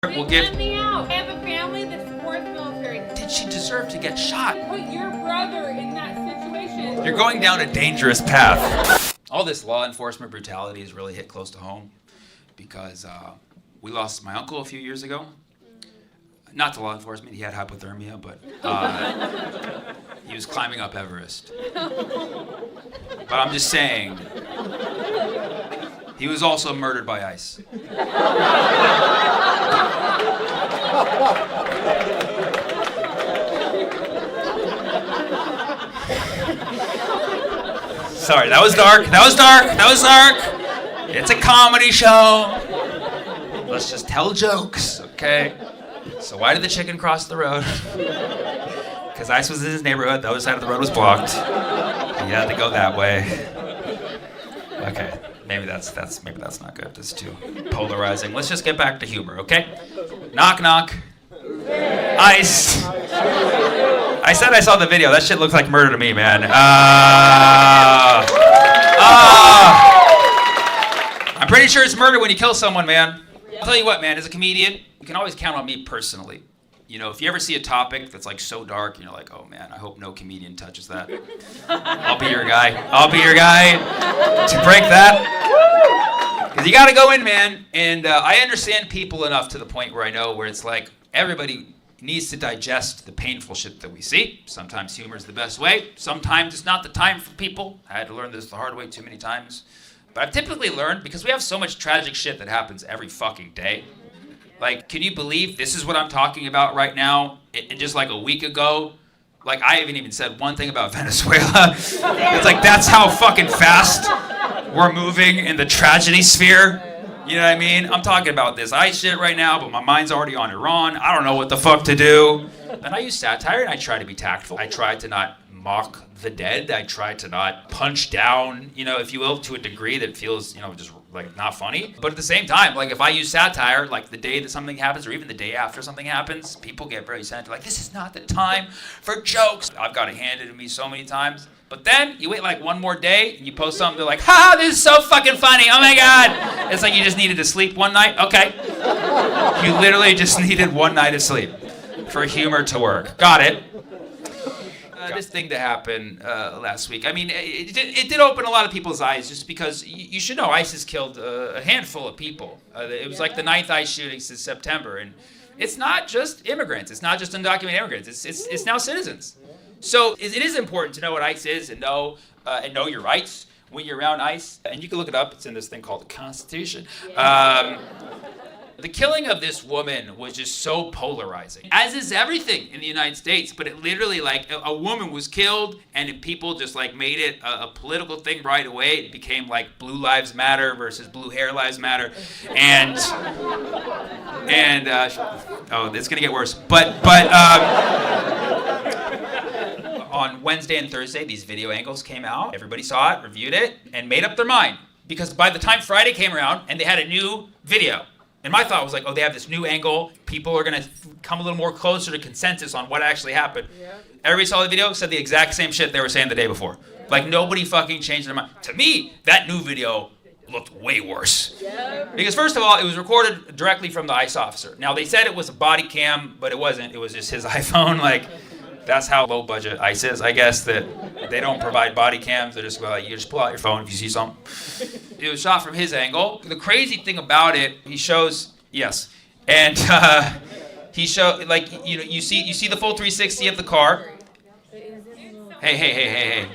We'll give. Let me out. I have a family that supports military. Did she deserve to get shot? Put your brother in that situation. You're going down a dangerous path. All this law enforcement brutality has really hit close to home because we lost my uncle a few years ago. Not to law enforcement, he had hypothermia, but he was climbing up Everest. But I'm just saying, he was also murdered by ICE. Sorry, that was dark. It's a comedy show. Let's just tell jokes, okay? So why did the chicken cross the road? Because ICE was in his neighborhood, the other side of the road was blocked. He had to go that way. Okay, maybe that's not good. That's too polarizing. Let's just get back to humor, okay? Knock, knock. ICE. I said I saw the video. That shit looks like murder to me, man. I'm pretty sure it's murder when you kill someone, man. I'll tell you what, man, as a comedian, you can always count on me personally. You know, if you ever see a topic that's like so dark, and you're like, oh man, I hope no comedian touches that. I'll be your guy to break that. Because you gotta go in, man. And I understand people enough to the point where I know where it's like, everybody needs to digest the painful shit that we see. Sometimes humor is the best way. Sometimes it's not the time for people. I had to learn this the hard way too many times. But I've typically learned, because we have so much tragic shit that happens every fucking day. Like, can you believe this is what I'm talking about right now? And just like a week ago, like I haven't even said one thing about Venezuela. It's like, that's how fucking fast we're moving in the tragedy sphere. You know what I mean? I'm talking about this ICE shit right now, but my mind's already on Iran. I don't know what the fuck to do. And I use satire and I try to be tactful. I try to not mock the dead. I try to not punch down, you know, if you will, to a degree that feels, you know, just like not funny. But at the same time, like if I use satire, like the day that something happens or even the day after something happens, people get very sensitive. Like, this is not the time for jokes. I've got it handed to me so many times. But then you wait like one more day and you post something, they're like, ha, this is so fucking funny. Oh my God. It's like you just needed to sleep one night. Okay. You literally just needed one night of sleep for humor to work. Got it. This thing that happened last week, I mean, it did open a lot of people's eyes just because you should know ICE has killed a handful of people. It was like the 9th ICE shooting since September. And it's not just immigrants. It's not just undocumented immigrants. It's now citizens. So it is important to know what ICE is and know your rights when you're around ICE. And you can look it up. It's in this thing called the Constitution. The killing of this woman was just so polarizing, as is everything in the United States. But it literally, like, a woman was killed, and people just like made it a political thing right away. It became like Blue Lives Matter versus Blue Hair Lives Matter, and oh, it's gonna get worse. But on Wednesday and Thursday, these video angles came out. Everybody saw it, reviewed it, and made up their mind. Because by the time Friday came around, and they had a new video. And my thought was like, oh, they have this new angle. People are going to come a little more closer to consensus on what actually happened. Yeah. Everybody saw the video, said the exact same shit they were saying the day before. Yeah. Like, nobody fucking changed their mind. To me, that new video looked way worse. Yeah. Because first of all, it was recorded directly from the ICE officer. Now, they said it was a body cam, but it wasn't. It was just his iPhone. Like, that's how low budget ICE is, I guess, that they don't provide body cams. They're just like, you just pull out your phone if you see something. It was shot from his angle. The crazy thing about it, he shows, yes, and he showed, like, you know, you see the full 360 of the car. Hey.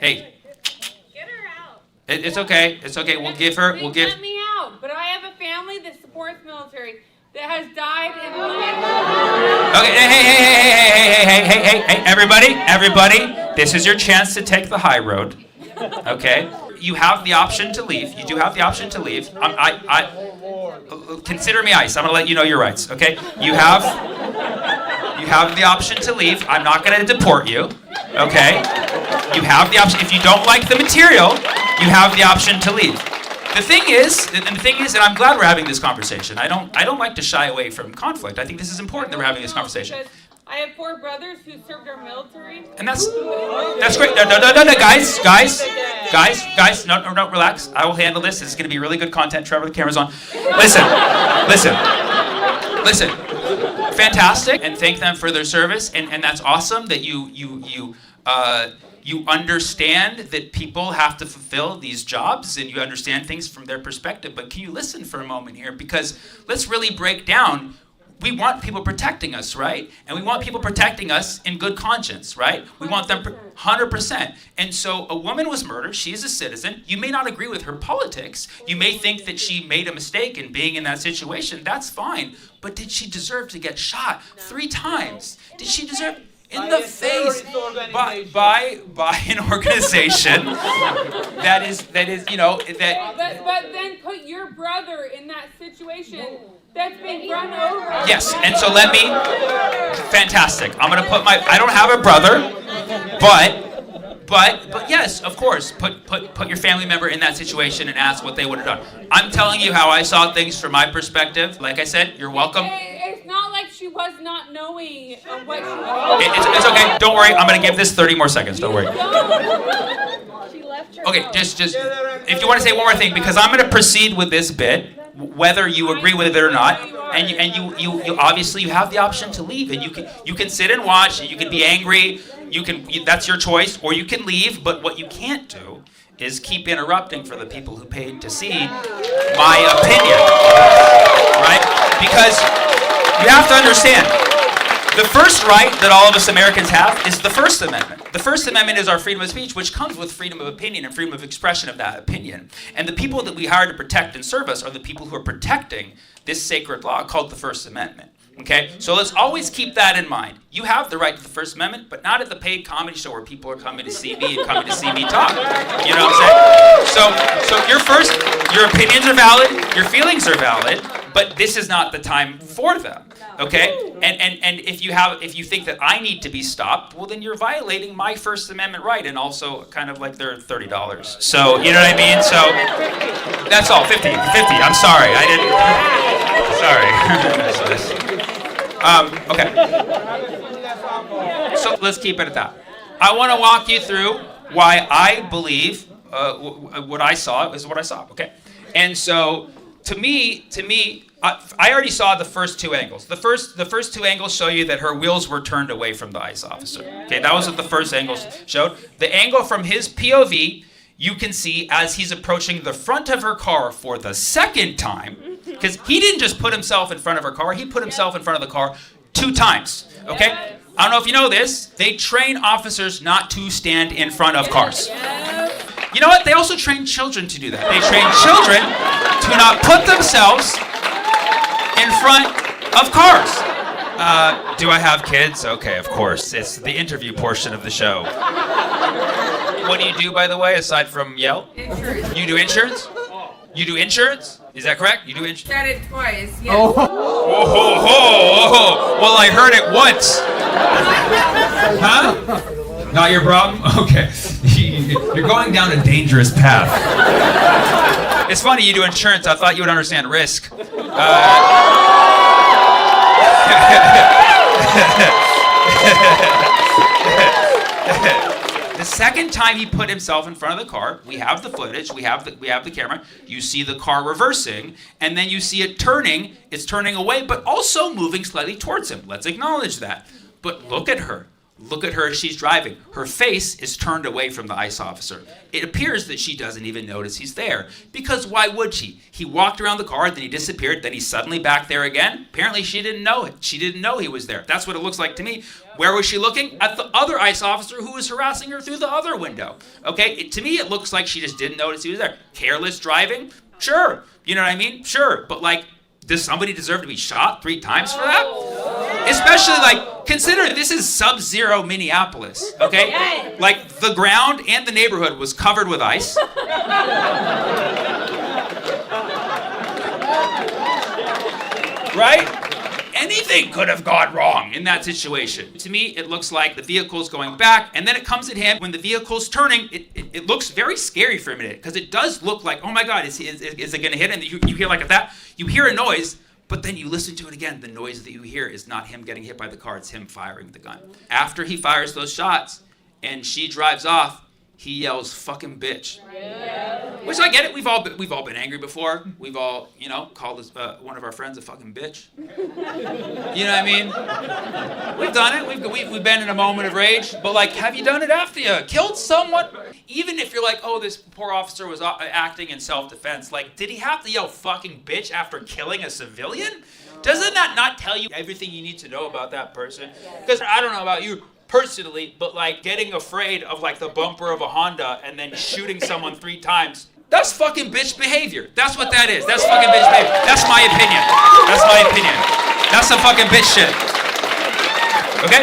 Get her out. It's okay. We'll give. Let me out. But I have a family that supports military that has died in Okay, hey, everybody, this is your chance to take the high road, okay? You have the option to leave. You do have the option to leave. Consider me ICE. I'm gonna let you know your rights, okay? You have the option to leave. I'm not gonna deport you, okay? You have the option. If you don't like the material, you have the option to leave. The thing is, and I'm glad we're having this conversation. I don't like to shy away from conflict. I think this is important that we're having this conversation. I have 4 brothers who served our military. And that's great. No, guys, no, relax. I will handle this. This is going to be really good content. Trevor, the camera's on. Listen. Listen, fantastic, and thank them for their service, and that's awesome that you understand that people have to fulfill these jobs and you understand things from their perspective. But can you listen for a moment here? Because let's really break down. We want people protecting us, right? And we want people protecting us in good conscience, right? We want them 100%. And so a woman was murdered. She's a citizen. You may not agree with her politics. You may think that she made a mistake in being in that situation. That's fine. But did she deserve to get shot 3 times? Did she deserve... in the face by an organization that is that. But then put your brother in that situation that's been run over. Yes, and so let me. Fantastic. I'm gonna put I don't have a brother, but yes, of course, put your family member in that situation and ask what they would have done. I'm telling you how I saw things from my perspective. Like I said, you're welcome. It's not like she was not knowing what she was doing. It's okay. Don't worry. I'm going to give this 30 more seconds. Don't worry. She left her Okay, just if you want to say one more thing, because I'm going to proceed with this bit, whether you agree with it or not, and you obviously you have the option to leave, and you can sit and watch, and you can be angry, that's your choice, or you can leave. But what you can't do is keep interrupting for the people who paid to see my opinion, right? Because you have to understand, the first right that all of us Americans have is the First Amendment. The First Amendment is our freedom of speech, which comes with freedom of opinion and freedom of expression of that opinion. And the people that we hire to protect and serve us are the people who are protecting this sacred law called the First Amendment. Okay? So let's always keep that in mind. You have the right to the First Amendment, but not at the paid comedy show where people are coming to see me and coming to see me talk. You know what I'm saying? So your opinions are valid, your feelings are valid, but this is not the time for them. Okay? And if you think that I need to be stopped, well then you're violating my First Amendment right, and also kind of like they're $30. So you know what I mean? So that's all. 50. I'm sorry. I didn't. Sorry. Okay. So let's keep it at that. I want to walk you through why I believe what I saw is what I saw. Okay. And so to me, I already saw the first 2 angles. The first 2 angles show you that her wheels were turned away from the ICE officer. Okay, that was what the first angle showed. The angle from his POV, you can see as he's approaching the front of her car for the second time, because he didn't just put himself in front of her car, he put himself in front of the car 2 times. Okay? I don't know if you know this, they train officers not to stand in front of cars. You know what? They also train children to do that. They train children to not put themselves in front of cars. Do I have kids? Okay, of course. It's the interview portion of the show. What do you do, by the way, aside from yell? Insurance. You do insurance? You do insurance? Is that correct? You do insurance? Said it twice, yes. Oh. Well, I heard it once. Huh? Not your problem? Okay. You're going down a dangerous path. It's funny, you do insurance. I thought you would understand risk. The second time he put himself in front of the car, we have the footage, we have the camera, you see the car reversing, and then you see it turning, it's turning away, but also moving slightly towards him. Let's acknowledge that. But look at her. Look at her as she's driving. Her face is turned away from the ICE officer. It appears that she doesn't even notice he's there. Because why would she? He walked around the car, then he disappeared, then he's suddenly back there again. Apparently she didn't know it. She didn't know he was there. That's what it looks like to me. Where was she looking? At the other ICE officer who was harassing her through the other window. Okay, to me it looks like she just didn't notice he was there. Careless driving? Sure. You know what I mean? Sure. But does somebody deserve to be shot 3 times for that? Especially consider this is sub-zero Minneapolis, okay? The ground and the neighborhood was covered with ice. Right? Anything could have gone wrong in that situation. To me, it looks like the vehicle's going back, and then it comes at him. When the vehicle's turning, it looks very scary for a minute, because it does look like, oh my God, is it going to hit him? You hear that. You hear a noise, but then you listen to it again. The noise that you hear is not him getting hit by the car, it's him firing the gun. After he fires those shots, and she drives off, he yells fucking bitch. Which I get it. We've all been angry before. We've all, called one of our friends a fucking bitch. You know what I mean? We've done it. We've been in a moment of rage. But like, have you done it after you killed someone? Even if you're like, oh, this poor officer was acting in self-defense. Like, did he have to yell fucking bitch after killing a civilian? Doesn't that not tell you everything you need to know about that person? Because I don't know about you personally, but like getting afraid of like the bumper of a Honda and then shooting someone 3 times, that's fucking bitch behavior. That's what that is. That's fucking bitch behavior. That's my opinion. That's my opinion. That's some fucking bitch shit. Okay?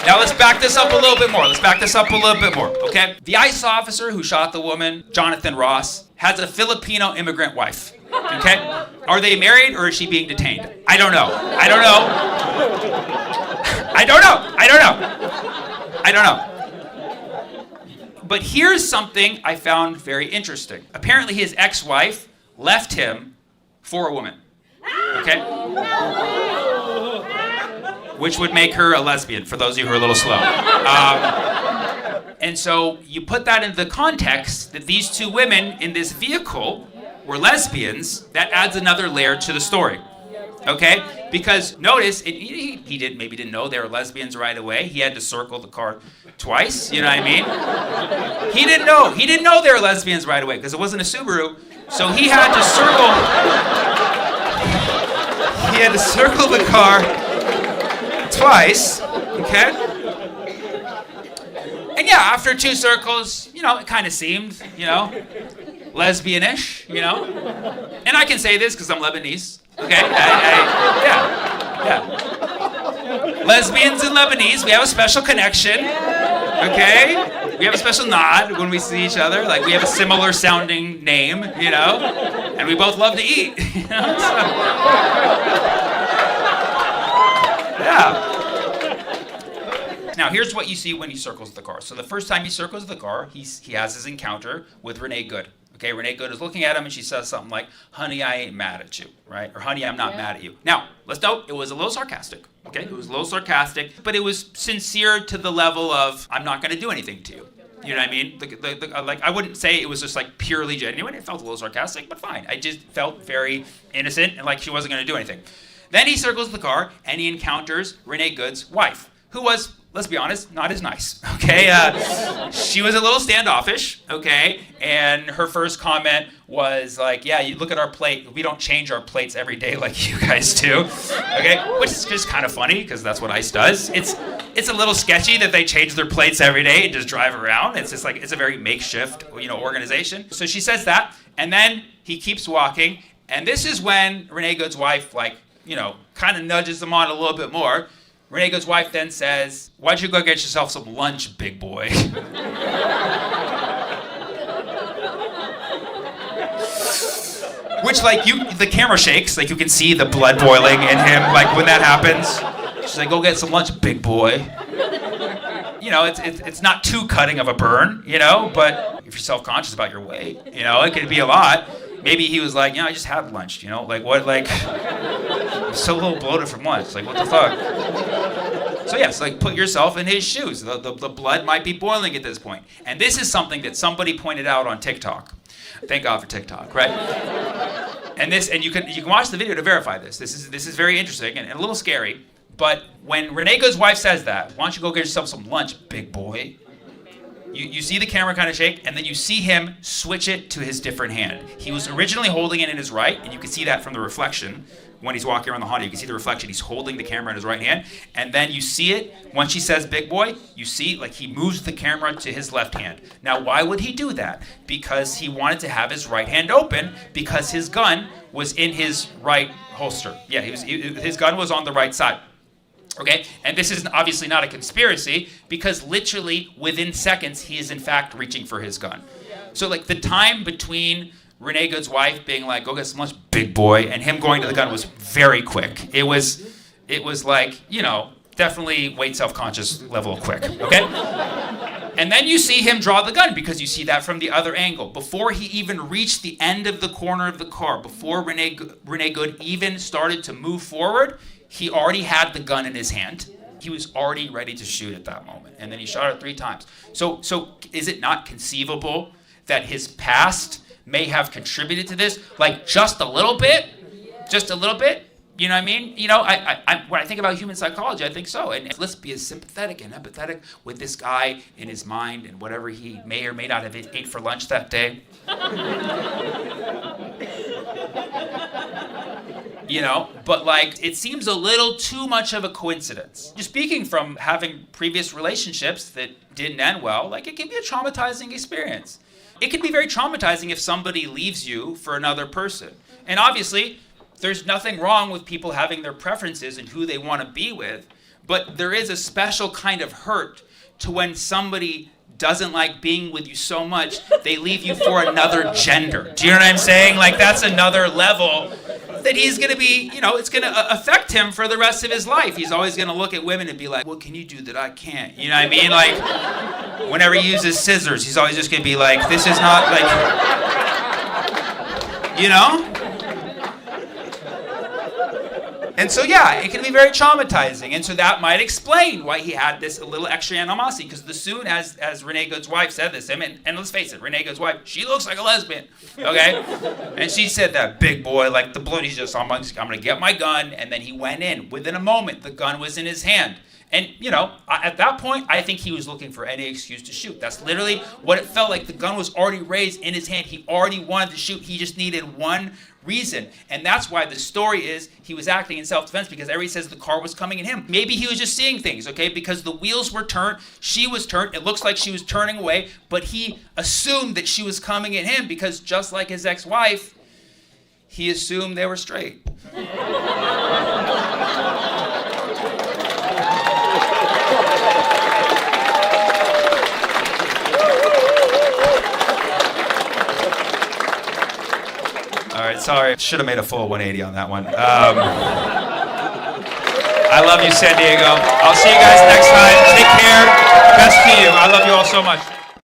Now let's back this up a little bit more. Okay? The ICE officer who shot the woman, Jonathan Ross, has a Filipino immigrant wife. Okay? Are they married or is she being detained? I don't know. But here's something I found very interesting. Apparently his ex-wife left him for a woman. Okay? Which would make her a lesbian, for those of you who are a little slow. And so you put that into the context that these 2 women in this vehicle were lesbians, that adds another layer to the story. Okay? Because notice, he didn't know they were lesbians right away. He had to circle the car twice, you know what I mean? He didn't know they were lesbians right away because it wasn't a Subaru. So he had to circle the car twice, okay? And yeah, after 2 circles, it kind of seemed, lesbian-ish, And I can say this because I'm Lebanese, okay? Yeah. Lesbians and Lebanese, we have a special connection, okay? We have a special nod when we see each other. Like, we have a similar sounding name, And we both love to eat, Yeah. Now, here's what you see when he circles the car. So the first time he circles the car, he has his encounter with Renee Good. Okay, Renee Good is looking at him and she says something like, honey, I ain't mad at you, right? Or honey, I'm not mad at you. Now, let's note, it was a little sarcastic, okay? It was a little sarcastic, but it was sincere to the level of, I'm not going to do anything to you. You know what I mean? Like, I wouldn't say it was just like purely genuine. It felt a little sarcastic, but fine. I just felt very innocent and like she wasn't going to do anything. Then he circles the car and he encounters Renee Good's wife, who was, let's be honest, not as nice, okay? She was a little standoffish, okay? And her first comment was like, yeah, you look at our plate. We don't change our plates every day like you guys do, okay? Which is just kind of funny because that's what ICE does. It's a little sketchy that they change their plates every day and just drive around. It's just like, it's a very makeshift, organization. So she says that, and then he keeps walking, and this is when Renee Good's wife, kind of nudges him on a little bit more. Renee Good's wife then says, why don't you go get yourself some lunch, big boy? Which, the camera shakes, you can see the blood boiling in him, when that happens. She's like, go get some lunch, big boy. It's not too cutting of a burn, but if you're self-conscious about your weight, it could be a lot. Maybe he was like, I just had lunch, I'm so a little bloated from lunch, what the fuck? So yes, put yourself in his shoes. The blood might be boiling at this point. And this is something that somebody pointed out on TikTok. Thank God for TikTok, right? And you can watch the video to verify this. This is very interesting and a little scary. But when Renee Good's wife says that, why don't you go get yourself some lunch, big boy? You see the camera kind of shake, and then you see him switch it to his different hand. He was originally holding it in his right, and you can see that from the reflection. When he's walking around the Honda, you can see the reflection. He's holding the camera in his right hand. And then you see it, when she says big boy, you see he moves the camera to his left hand. Now, why would he do that? Because he wanted to have his right hand open because his gun was in his right holster. Yeah, his gun was on the right side. Okay, and this is obviously not a conspiracy because literally within seconds he is in fact reaching for his gun. So the time between Renee Good's wife being like, go get some lunch, big boy, and him going to the gun was very quick. It was definitely weight self-conscious level of quick, okay? And then you see him draw the gun because you see that from the other angle. Before he even reached the end of the corner of the car, before Renee Good even started to move forward, he already had the gun in his hand, He was already ready to shoot at that moment, and then he shot it 3 times. So is it not conceivable that his past may have contributed to this, like just a little bit? Just a little bit? You know what I mean? You know, when I think about human psychology, I think so. And let's be as sympathetic and empathetic with this guy in his mind and whatever he may or may not have ate for lunch that day. You know, but like, it seems a little too much of a coincidence. Just speaking from having previous relationships that didn't end well, like it can be a traumatizing experience. It can be very traumatizing if somebody leaves you for another person. And obviously, there's nothing wrong with people having their preferences and who they want to be with, but there is a special kind of hurt to when somebody doesn't like being with you so much, they leave you for another gender. Do you know what I'm saying? Like, that's another level that he's going to be, you know, it's going to affect him for the rest of his life. He's always going to look at women and be like, what can you do that I can't? You know what I mean? Like, whenever he uses scissors, he's always just going to be like, this is not like, you know? And so, yeah, it can be very traumatizing. And so that might explain why he had this a little extra animosity. Because as soon as Renee Good's wife said this, and let's face it, Renee Good's wife, she looks like a lesbian, okay? And she said that, big boy, like the blood, he's just, I'm going to get my gun. And then he went in. Within a moment, the gun was in his hand. And, you know, at that point, I think he was looking for any excuse to shoot. That's literally what it felt like. The gun was already raised in his hand. He already wanted to shoot. He just needed one reason. And that's why the story is he was acting in self-defense, because everybody says the car was coming at him. Maybe he was just seeing things, okay? Because the wheels were turned. She was turned. It looks like she was turning away. But he assumed that she was coming at him because just like his ex-wife, he assumed they were straight. All right, sorry. Should have made a full 180 on that one. I love you, San Diego. I'll see you guys next time. Take care. Best to you. I love you all so much.